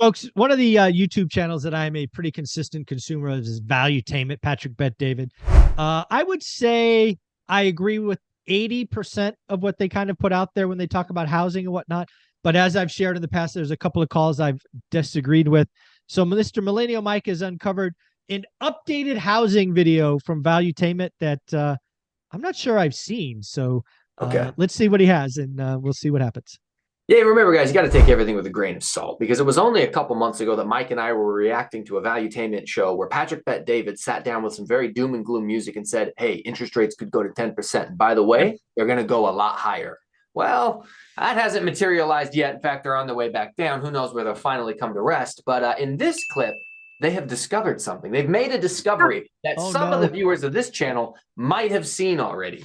Folks, one of the YouTube channels that I'm a pretty consistent consumer of is Valuetainment, Patrick Bet David. I would say I agree with 80% of what they kind of put out there when they talk about housing and whatnot. But as I've shared in the past, there's a couple of calls I've disagreed with. So Mr. Millennial Mike has uncovered an updated housing video from Valuetainment that I'm not sure I've seen. So Okay. let's see what he has, and we'll see what happens. Yeah, remember, guys, you got to take everything with a grain of salt because it was only a couple months ago that Mike and I were reacting to a Valuetainment show where Patrick Bet David sat down with some very doom and gloom music and said, hey, interest rates could go to 10%. And by the way, they're going to go a lot higher. Well, that hasn't materialized yet. In fact, they're on their way back down. Who knows where they'll finally come to rest. But in this clip, they have discovered something. They've made a discovery that Oh, some of the no. viewers of this channel might have seen already.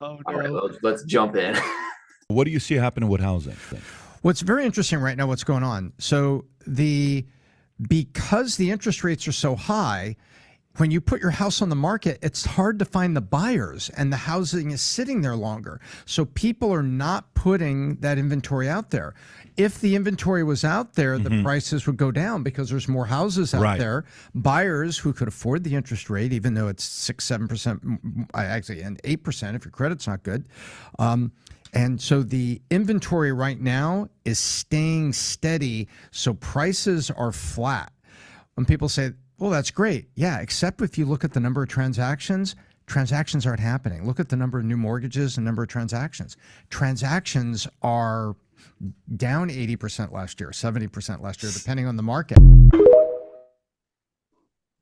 Oh, All right, no. let's jump in. What do you see happening with housing? What's very interesting right now, what's going on. So because the interest rates are so high, when you put your house on the market, it's hard to find the buyers and the housing is sitting there longer. So people are not putting that inventory out there. If the inventory was out there, the prices would go down because there's more houses out there. Buyers who could afford the interest rate, even though it's 6, 7%, actually, and 8% if your credit's not good. And so the inventory right now is staying steady. So prices are flat. When people say, well, that's great. Yeah, except if you look at the number of transactions, transactions aren't happening. Look at the number of new mortgages and number of transactions. Transactions are down 80% last year, 70% last year, depending on the market.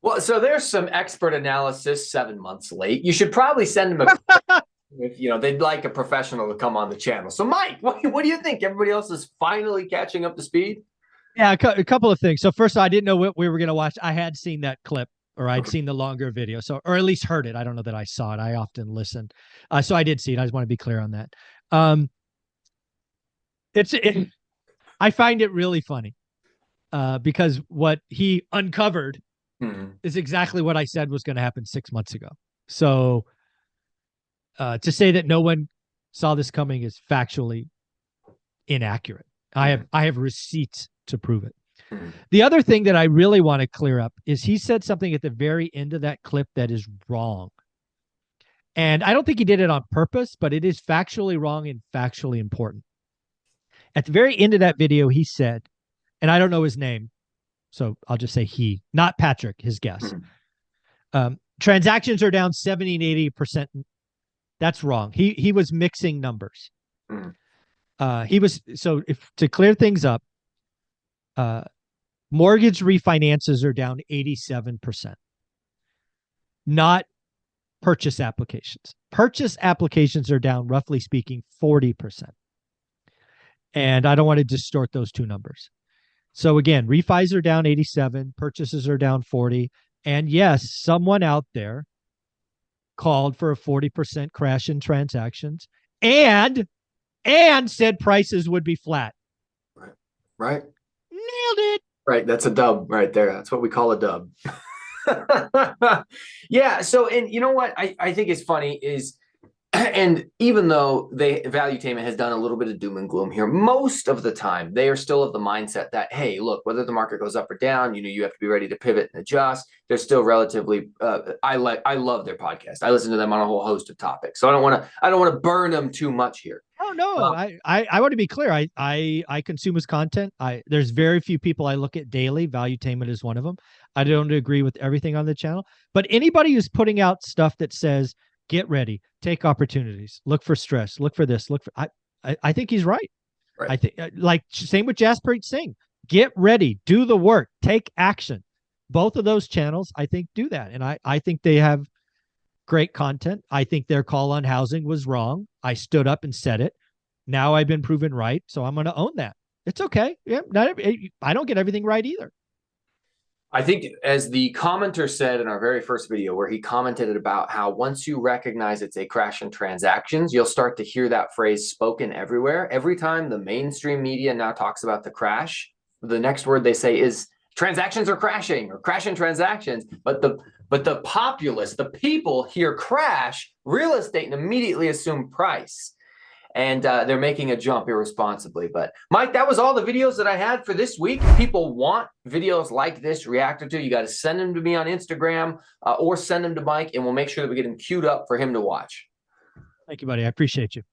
Well, so there's some expert analysis 7 months late. You should probably send them a if they'd like a professional to come on the channel. So Mike, what do you think? Everybody else is finally catching up to speed? Yeah, a couple of things. So first, I didn't know what we were going to watch. I had seen that clip, or I'd seen the longer video, or at least heard it. I don't know that I saw it. I often listen, so I did see it. I just want to be clear on that. I find it really funny because what he uncovered is exactly what I said was going to happen 6 months ago. So to say that no one saw this coming is factually inaccurate. I have receipts to prove it. The other thing that I really want to clear up is he said something at the very end of that clip that is wrong. And I don't think he did it on purpose, but it is factually wrong and factually important. At the very end of that video, he said, and I don't know his name, so I'll just say he, not Patrick, his guess. Transactions are down 70 and 80%. That's wrong. He was mixing numbers. To clear things up, mortgage refinances are down 87%, not purchase applications. Purchase applications are down, roughly speaking, 40%. And I don't want to distort those two numbers. So again, refis are down 87, purchases are down 40. And yes, someone out there called for a 40% crash in transactions and said prices would be flat. Right. Nailed it. Right. That's a dub right there. That's what we call a dub. Yeah. So, and you know what I think is funny is, and even though Valuetainment has done a little bit of doom and gloom here, most of the time they are still of the mindset that, hey, look, whether the market goes up or down, you have to be ready to pivot and adjust. They're still relatively. I love their podcast. I listen to them on a whole host of topics. So I don't want to burn them too much here. Oh no, I want to be clear. I consume his content. There's very few people I look at daily. Valuetainment is one of them. I don't agree with everything on the channel, but anybody who's putting out stuff that says, get ready, take opportunities, look for stress, look for this, I think he's right. I think like same with Jaspreet Singh, get ready, do the work, take action. Both of those channels, I think, do that. And I think they have great content. I think their call on housing was wrong. I stood up and said it. Now I've been proven right. So I'm going to own that. It's okay. Yeah, I don't get everything right either. I think as the commenter said in our very first video where he commented about how once you recognize it's a crash in transactions, you'll start to hear that phrase spoken everywhere. Every time the mainstream media now talks about the crash, the next word they say is transactions are crashing or crashing transactions. But the populace, the people hear crash, real estate, and immediately assume price. and they're making a jump irresponsibly. But Mike, that was all the videos that I had for this week. People want videos like this reacted to. You got to send them to me on Instagram or send them to Mike, and we'll make sure that we get them queued up for him to watch. Thank you, buddy. I appreciate you.